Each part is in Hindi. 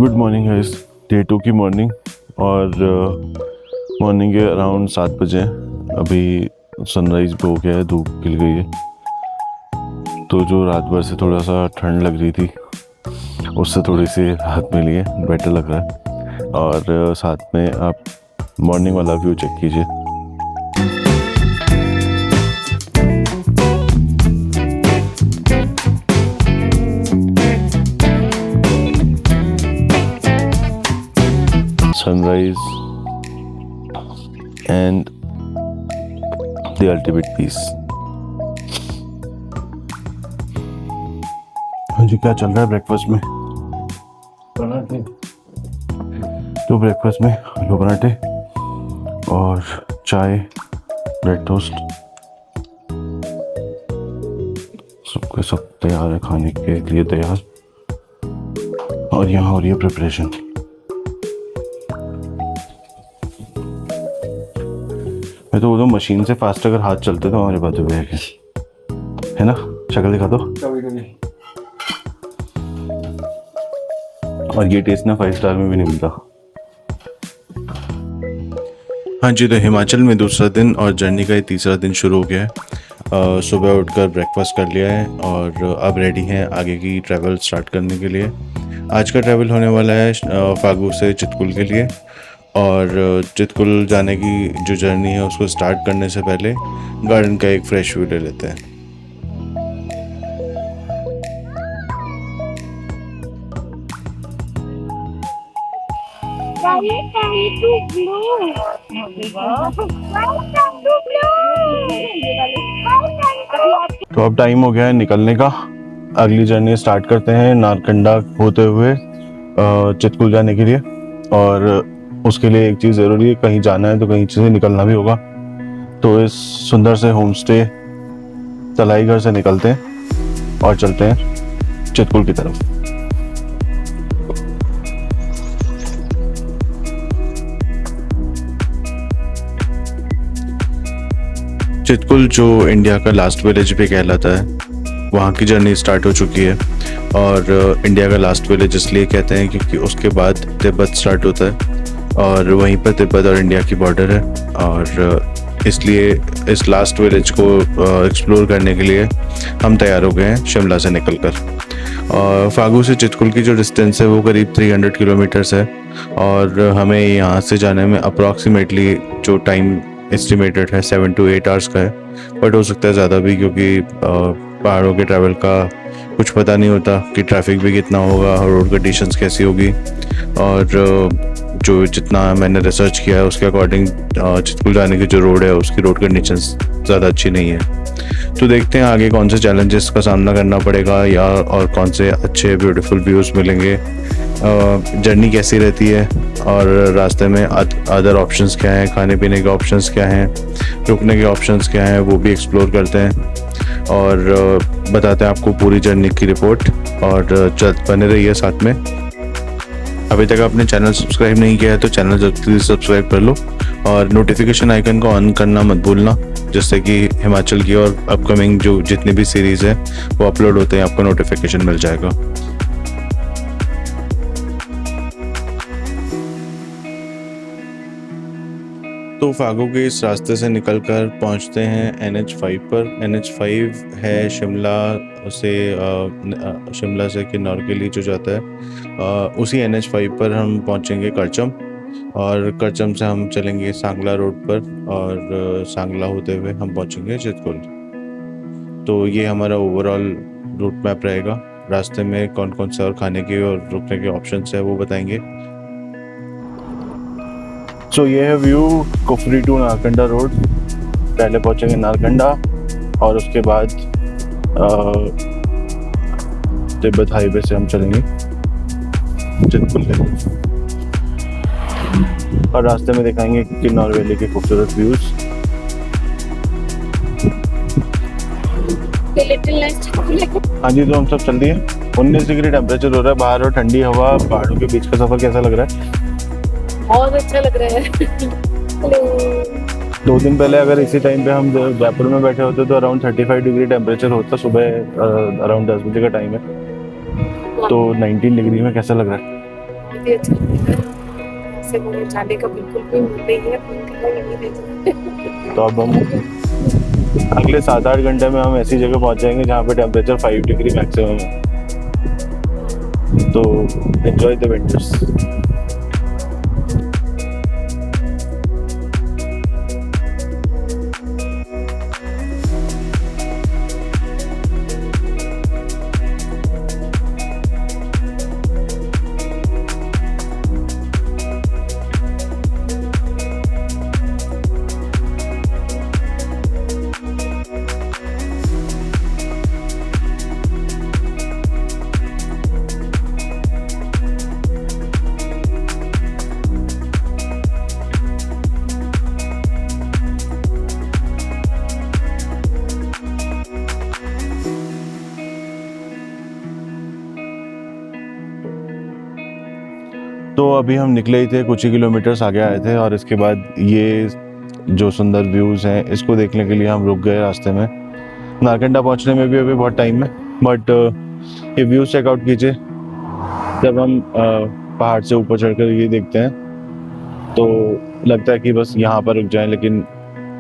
Good morning guys. डे 2 की मॉर्निंग और मॉर्निंग के अराउंड 7 बजे हैं। अभी सनराइज भी हो गया है, धूप खिल गई है। तो जो रात भर से थोड़ा सा ठंड लग रही थी उससे थोड़ी सी राहत मिली है, बेटर लग रहा है। और साथ में आप मॉर्निंग वाला व्यू चेक कीजिए। Sunrise and the ultimate peace. हाँ जी, क्या चल रहा है ब्रेकफास्ट में? पराठे। तो ब्रेकफास्ट में आलू पराठे और चाय, ब्रेड टोस्ट, सबके सब तैयार है, खाने के लिए तैयार। और यहाँ हो रही है प्रिपरेशन। मैं तो बोलूँ मशीन से फास्ट अगर हाथ चलते तो हमारे बाजू में है ना। शक्ल दिखा दो। और ये टेस्ट ना 5 स्टार में भी नहीं मिलता। हाँ जी, तो हिमाचल में दूसरा दिन और जर्नी का ये तीसरा दिन शुरू हो गया है। सुबह उठकर ब्रेकफास्ट कर लिया है और अब रेडी हैं आगे की ट्रैवल स्टार्ट करने के लिए। आज का ट्रैवल होने वाला है फागू से चितकुल के लिए। और चितकुल जाने की जो जर्नी है उसको स्टार्ट करने से पहले गार्डन का एक फ्रेश व्यू ले लेते हैं। तो अब टाइम हो गया है निकलने का। अगली जर्नी स्टार्ट करते हैं नारकंडा होते हुए चितकुल जाने के लिए। और उसके लिए एक चीज़ ज़रूरी है, कहीं जाना है तो कहीं से निकलना भी होगा। तो इस सुंदर से होम स्टे तलाई घर से निकलते हैं और चलते हैं चितकुल की तरफ। चितकुल जो इंडिया का लास्ट विलेज भी कहलाता है, वहाँ की जर्नी स्टार्ट हो चुकी है। और इंडिया का लास्ट विलेज इसलिए कहते हैं क्योंकि उसके बाद तिब्बत स्टार्ट होता है और वहीं पर तिब्बत और इंडिया की बॉर्डर है। और इसलिए इस लास्ट विलेज को एक्सप्लोर करने के लिए हम तैयार हो गए हैं शिमला से निकलकर। और फागू से चितकुल की जो डिस्टेंस है वो करीब 300 किलोमीटर्स है। और हमें यहाँ से जाने में अप्रॉक्सीमेटली जो टाइम एस्टिमेटेड है 7 to 8 आवर्स का है। बट हो सकता है ज़्यादा भी, क्योंकि पहाड़ों के ट्रैवल का कुछ पता नहीं होता कि ट्रैफिक भी कितना होगा और रोड कंडीशंस कैसी होगी। और जो जितना मैंने रिसर्च किया है उसके अकॉर्डिंग चितकुल जाने की जो रोड है उसकी रोड कंडीशंस ज़्यादा अच्छी नहीं है। तो देखते हैं आगे कौन से चैलेंजेस का सामना करना पड़ेगा या और कौन से अच्छे ब्यूटीफुल व्यूज़ मिलेंगे। जर्नी कैसी रहती है और रास्ते में अदर ऑप्शंस क्या हैं, खाने पीने के ऑप्शंस क्या हैं, रुकने के ऑप्शंस क्या हैं, वो भी एक्सप्लोर करते हैं और बताते हैं आपको पूरी जर्नी की रिपोर्ट। और बने रहिए साथ में। अभी तक आपने चैनल सब्सक्राइब नहीं किया है तो चैनल जल्दी सब्सक्राइब कर लो और नोटिफिकेशन आइकन को ऑन करना मत भूलना, जिससे कि हिमाचल की और अपकमिंग जो जितनी भी सीरीज़ है वो अपलोड होते हैं आपको नोटिफिकेशन मिल जाएगा। तो फागू के इस रास्ते से निकलकर पहुंचते हैं NH5 पर। NH5 है शिमला से किन्नौर के लिए जो जाता है। उसी NH5 पर हम पहुंचेंगे करचम और करचम से हम चलेंगे सांगला रोड पर और सांगला होते हुए हम पहुंचेंगे चितकुल। तो ये हमारा ओवरऑल रूट मैप रहेगा। रास्ते में कौन कौन से और खाने के और रुकने के ऑप्शंस है वो बताएंगे। तो ये है view Kufri to Narkanda road. पहले पहुंचेंगे नारकंडा और उसके बाद तिब्बत हाईवे से हम चलेंगे चितकुल के लिए और रास्ते में दिखाएंगे किन्नौर वैली के खूबसूरत व्यूज। हाँ जी, तो हम सब चल दिए। 19 डिग्री टेम्परेचर हो रहा है बाहर और ठंडी हवा। पहाड़ों के बीच का सफर कैसा लग रहा है? बहुत अच्छा लग रहा है। 2 दिन पहले अगर इसी टाइम पे हम जयपुर में बैठे होते तो अराउंड 35 डिग्री टेम्परेचर होता। सुबह अराउंड 10 बजे का टाइम है। तो 19 डिग्री में कैसा लग रहा है? भी अच्छा लगता है। ऐसे मुझे जाने का बिल्कुल भी मूड नहीं है, पर यही ले तो अब हम अगले 7-8 घंटे में हम ऐसी जगह पहुंच जाएंगे जहाँ पे टेम्परेचर 5 डिग्री मैक्सिमम है। तो एंजॉय द विंटर्स। तो अभी हम निकले ही थे, कुछ ही किलोमीटर्स आगे आए थे और इसके बाद ये जो सुंदर व्यूज़ हैं इसको देखने के लिए हम रुक गए रास्ते में। नारकंडा पहुंचने में भी अभी बहुत टाइम है, बट ये व्यूज़ चेकआउट कीजिए। जब हम पहाड़ से ऊपर चढ़कर ये देखते हैं तो लगता है कि बस यहाँ पर रुक जाएं, लेकिन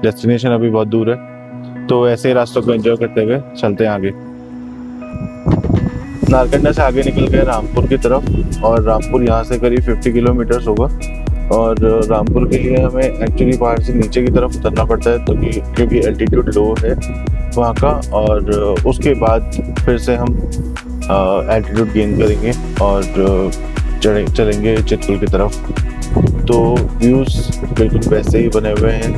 डेस्टिनेशन अभी बहुत दूर है। तो ऐसे ही रास्तों को एंजॉय करते हुए चलते हैं आगे। नारकंडा से आगे निकल गए रामपुर की तरफ, और रामपुर यहाँ से करीब 50 किलोमीटर्स होगा। और रामपुर के लिए हमें एक्चुअली पहाड़ से नीचे की तरफ उतरना पड़ता है, तो क्योंकि एल्टीट्यूड लो है वहाँ का, और उसके बाद फिर से हम एल्टीट्यूड गेन करेंगे और चलेंगे चितकुल की तरफ। तो व्यूज़ बिल्कुल वैसे ही बने हुए हैं,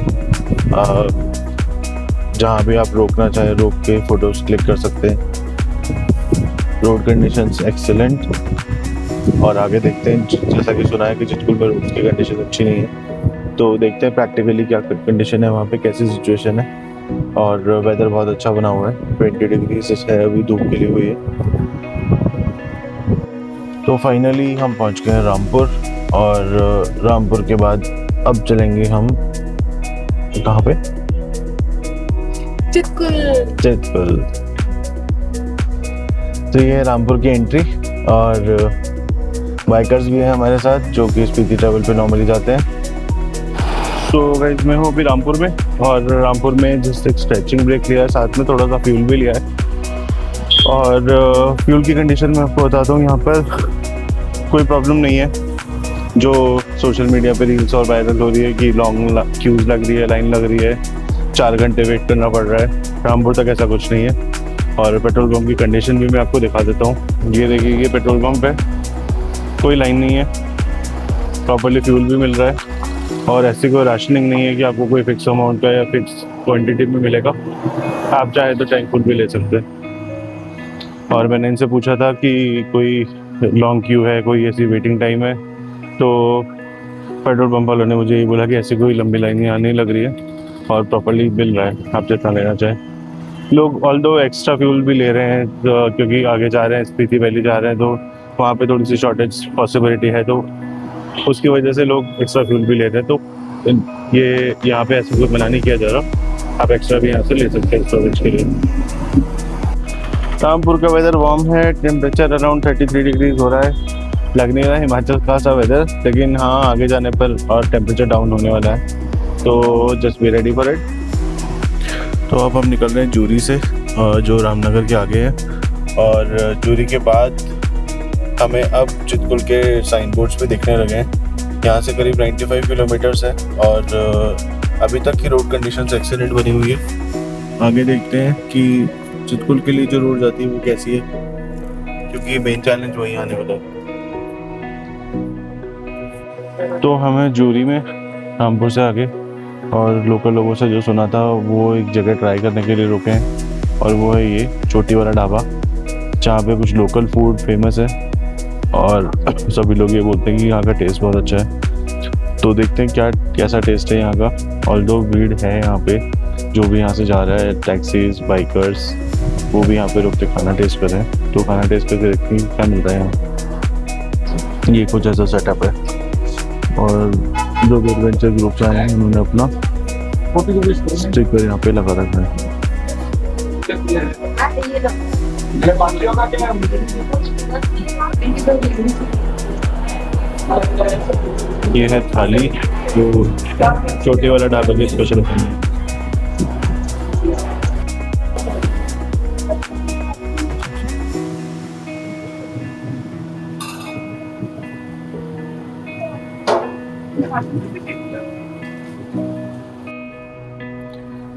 जहाँ भी आप रोकना चाहें रोक के फ़ोटोज़ क्लिक कर सकते हैं। Road conditions excellent. और आगे देखते हैं, जैसा कि सुना है कि चितकुल में रोड की कंडीशन अच्छी नहीं है, तो देखते हैं प्रैक्टिकली क्या कंडीशन है वहाँ पे, कैसी सिचुएशन है। और वेदर बहुत अच्छा बना हुआ है, 20 डिग्री से है अभी, धूप खिली हुई है। तो फाइनली हम पहुँच गए रामपुर, और रामपुर के बाद अब चलेंगे हम कहाँ पे? चितकुल। तो ये है रामपुर की एंट्री, और बाइकर्स भी हैं हमारे साथ जो कि स्पीति ट्रैवल पे नॉर्मली जाते हैं। तो गाइस मैं हूँ अभी रामपुर में, और रामपुर में जस्ट एक स्ट्रेचिंग ब्रेक लिया है, साथ में थोड़ा सा फ्यूल भी लिया है। और फ्यूल की कंडीशन मैं आपको बताता हूँ, यहाँ पर कोई प्रॉब्लम नहीं है। जो सोशल मीडिया पे रील्स और वायरल हो रही है कि लॉन्ग क्यूज़ लग रही है, लाइन लग रही है, 4 घंटे वेट करना पड़ रहा है, रामपुर तक ऐसा कुछ नहीं है। और पेट्रोल पंप की कंडीशन भी मैं आपको दिखा देता हूँ। ये देखिए, ये पेट्रोल पंप है, कोई लाइन नहीं है, प्रॉपर्ली फ्यूल भी मिल रहा है, और ऐसी कोई राशनिंग नहीं है कि आपको कोई फिक्स अमाउंट का या फिक्स क्वांटिटी में मिलेगा। आप चाहे तो टैंक फुल भी ले सकते हैं। और मैंने इनसे पूछा था कि कोई लॉन्ग क्यू है, कोई ऐसी वेटिंग टाइम है, तो पेट्रोल पंप वालों ने मुझे ये बोला कि ऐसी कोई लंबी लाइन यहाँ नहीं लग रही है और प्रॉपर्ली मिल रहा है, आप जितना लेना चाहें। लोग ऑल्दो एक्स्ट्रा फ्यूल भी ले रहे हैं, क्योंकि आगे जा रहे हैं, स्पीति वैली जा रहे हैं, तो वहाँ पे थोड़ी सी शॉर्टेज पॉसिबिलिटी है, तो उसकी वजह से लोग एक्स्ट्रा फ्यूल भी ले रहे हैं। तो ये यहाँ पे ऐसा कोई मना नहीं किया जा रहा, आप एक्स्ट्रा भी यहाँ से ले सकते हैं स्टोरेज के लिए। रामपुर का वेदर वार्म है, टेम्परेचर अराउंड 33 डिग्रीज हो रहा है, लग नहीं रहा है हिमाचल का सा वेदर, लेकिन हाँ आगे जाने पर और टेम्परेचर डाउन होने वाला है, तो just be ready for it. तो अब हम निकल रहे हैं जूरी से, जो रामनगर के आगे है, और जूरी के बाद हमें अब चितकुल के साइन बोर्ड्स पे दिखने लगे हैं। यहाँ से करीब 95 किलोमीटर्स है, और अभी तक की रोड कंडीशंस एक्सीलेंट बनी हुई है। आगे देखते हैं कि चितकुल के लिए जो रोड जाती है वो कैसी है, क्योंकि मेन चैलेंज वही आने वाला है। तो हमें जूरी में रामपुर से आगे और लोकल लोगों से जो सुना था, वो एक जगह ट्राई करने के लिए रुके हैं, और वो है ये चोटी वाला ढाबा, जहाँ पे कुछ लोकल फूड फेमस है, और सभी लोग ये बोलते हैं कि यहाँ का टेस्ट बहुत अच्छा है। तो देखते हैं कैसा टेस्ट है यहाँ का। ऑल्दो भीड़ है यहाँ पे, जो भी यहाँ से जा रहा है, टैक्सीज, बाइकर्स, वो भी यहाँ पे रुक के खाना टेस्ट कर रहे हैं। तो खाना टेस्ट करके देखते हैं क्या मिलता है यहाँ। ये कुछ ऐसा सेटअप है, और जो भी एडवेंचर ग्रुप्स आए हैं उन्होंने अपना स्टिकर यहाँ पे लगा रखा है। ये है थाली जो छोटे वाला ढाबा की स्पेशल है।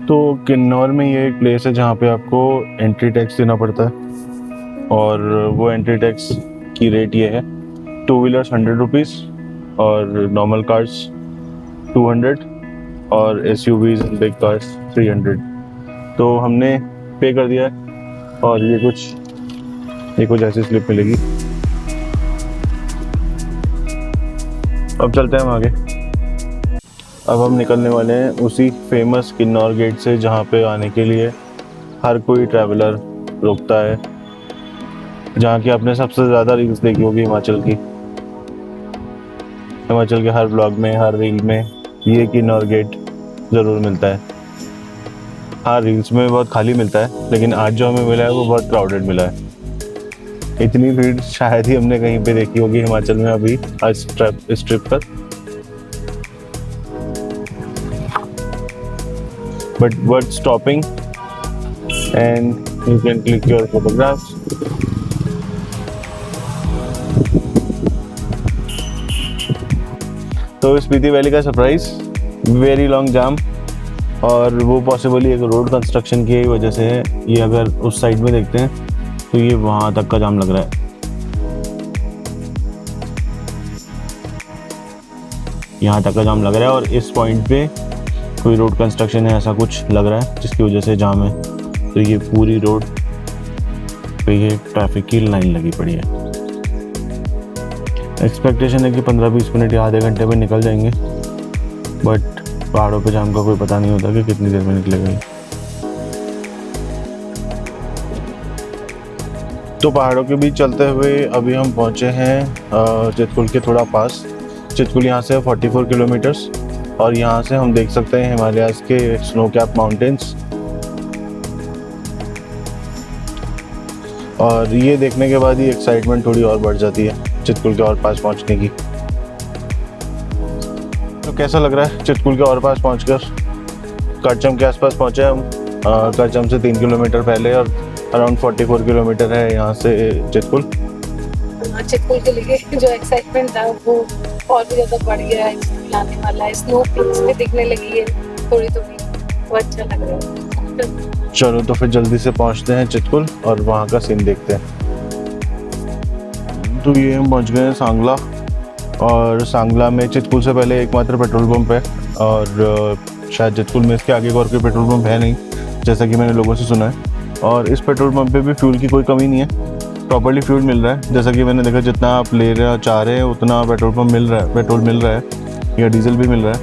तो किन्नौर में ये एक प्लेस है जहाँ पे आपको एंट्री टैक्स देना पड़ता है और वो एंट्री टैक्स की रेट ये है, 2 व्हीलर्स 100 रुपीज़ और नॉर्मल कार्स 200 और SUVs एंड बिग कार्स 300। तो हमने पे कर दिया है और ये कुछ ऐसी स्लिप मिलेगी। अब चलते हैं हम आगे। अब हम निकलने वाले हैं उसी फेमस किन्नौर गेट से जहाँ पे आने के लिए हर कोई ट्रैवलर रुकता है, जहाँ की आपने सबसे ज़्यादा रील्स देखी होगी हिमाचल की। हिमाचल के हर ब्लॉग में, हर रील में ये किन्नौर गेट ज़रूर मिलता है। हाँ, रील्स में बहुत खाली मिलता है, लेकिन आज जो हमें मिला है वो बहुत क्राउडेड मिला है। इतनी भीड़ शायद ही हमने कहीं पे देखी होगी हिमाचल में अभी इस ट्रिप पर। But worth stopping and you can click your photographs. तो स्पीति वैली का सरप्राइज, वेरी लॉन्ग जाम, और वो पॉसिबली एक रोड कंस्ट्रक्शन की वजह से है। ये अगर उस साइड में देखते हैं तो ये वहाँ तक का जाम लग रहा है, यहाँ तक का जाम लग रहा है। और इस पॉइंट पे कोई रोड कंस्ट्रक्शन है ऐसा कुछ लग रहा है जिसकी वजह से जाम है। तो ये पूरी रोड पे ये ट्रैफिक की लाइन लगी पड़ी है। एक्सपेक्टेशन है कि 15-20 मिनट या आधे घंटे में निकल जाएंगे, बट पहाड़ों पे जाम का कोई पता नहीं होता कि कितनी देर में निकलेगा। तो पहाड़ों के बीच चलते हुए अभी हम पहुंचे हैं चितकुल के थोड़ा पास। चितकुल यहाँ से 44 किलोमीटर्स और यहाँ से हम देख सकते हैं हिमालयाज़ के स्नो कैप माउंटेन्स। और ये देखने के बाद ही एक्साइटमेंट थोड़ी और बढ़ जाती है चितकुल के और पास पहुँचने की। तो कैसा लग रहा है चितकुल के और पास पहुँचकर? करचम के आसपास पहुँचे हम, करचम से 3 किलोमीटर पहले, और अराउंड 44 किलोमीटर है यहाँ से चितकुल। चितकुल के लिए जो एक्साइटमेंट था वो और भी ज़्यादा बढ़ गया है। लाने वाला है, स्नो पीक्स भी दिखने लगी है थोड़ी थोड़ी, तो अच्छा लग रहा है। चलो तो फिर जल्दी से पहुंचते हैं चितकुल और वहाँ का सीन देखते हैं। तो ये हम पहुंच गए हैं सांगला, और सांगला में चितकुल से पहले एकमात्र पेट्रोल पंप है, और शायद चितकुल में इसके आगे और कोई पेट्रोल पंप है नहीं, जैसा कि मैंने लोगों से सुना है। और इस पेट्रोल पंप पे भी फ्यूल की कोई कमी नहीं है, प्रॉपर्ली फ्यूल मिल रहा है। जैसा कि मैंने देखा जितना आप ले रहे चाह रहे हैं उतना पेट्रोल मिल रहा है या डीजल भी मिल रहा है,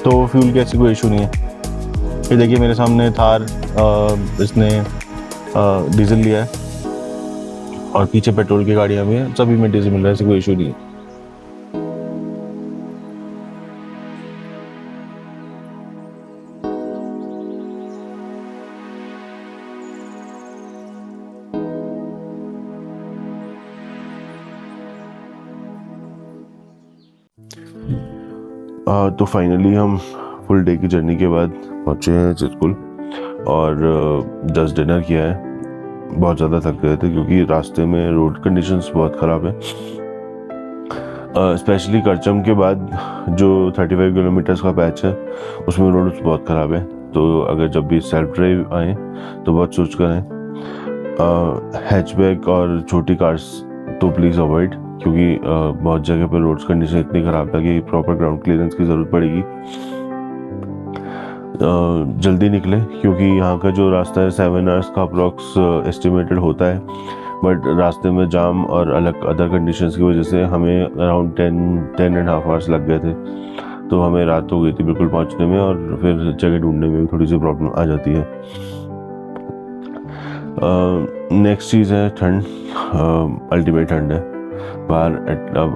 तो फ्यूल की ऐसी कोई इशू नहीं है। ये देखिए मेरे सामने थार, इसने डीजल लिया है, और पीछे पेट्रोल की गाड़ियाँ भी हैं, सभी में डीजल मिल रहा है, ऐसी कोई इशू नहीं है। तो फाइनली हम फुल डे की जर्नी के बाद पहुँचे हैं चितकुल, और जस्ट डिनर किया है। बहुत ज़्यादा थक गए थे क्योंकि रास्ते में रोड कंडीशंस बहुत ख़राब है, स्पेशली करचम के बाद जो 35 किलोमीटर्स का पैच है उसमें रोड बहुत ख़राब है। तो अगर जब भी सेल्फ ड्राइव आएँ तो बहुत सोच कर आएँ। हैचबैक और छोटी कार्स तो प्लीज़ अवॉइड, क्योंकि बहुत जगह पर रोड्स कंडीशन इतनी ख़राब है कि प्रॉपर ग्राउंड क्लियरेंस की ज़रूरत पड़ेगी। जल्दी निकलें क्योंकि यहाँ का जो रास्ता है 7 आवर्स का अप्रॉक्स एस्टिमेटेड होता है, बट रास्ते में जाम और अलग अदर कंडीशंस की वजह से हमें अराउंड 10.5 आवर्स लग गए थे। तो हमें रात हो गई थी बिल्कुल पहुँचने में, और फिर जगह ढूंढने में भी थोड़ी सी प्रॉब्लम आ जाती है। नेक्स्ट चीज़ है ठंड, अल्टीमेट ठंड है बाहर।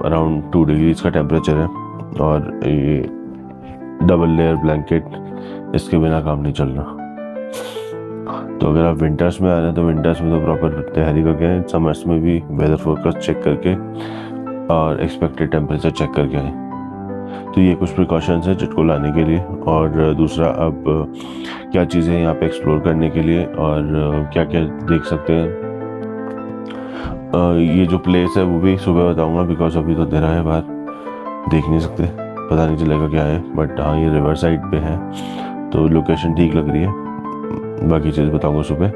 अराउंड 2 डिग्रीज का टेम्परेचर है, और ये डबल लेयर ब्लैंकेट, इसके बिना काम नहीं चल रहा। तो अगर आप विंटर्स में आ रहे हैं तो विंटर्स में तो प्रॉपर तैयारी करके आएं, समर्स में भी वेदर फोरकास्ट चेक करके और एक्सपेक्टेड टेम्परेचर चेक करके आएँ। तो ये कुछ प्रिकॉशंस हैं चिटकुल आने के लिए। और दूसरा, अब क्या चीज़ें हैं यहाँ पे एक्सप्लोर करने के लिए और क्या क्या देख सकते हैं। ये जो प्लेस है वो भी सुबह बताऊँगा, बिकॉज अभी तो अंधेरा है, बाहर देख नहीं सकते, पता नहीं चलेगा क्या है। बट हाँ, ये रिवर साइड पे है तो लोकेशन ठीक लग रही है। बाकी चीज़ बताऊँगा सुबह।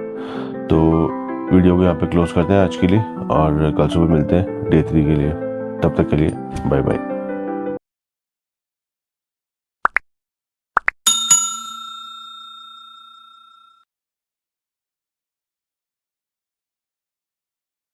तो वीडियो को यहाँ पे क्लोज करते हैं आज के लिए और कल सुबह मिलते हैं डे 3 के लिए। तब तक के लिए बाय बाय।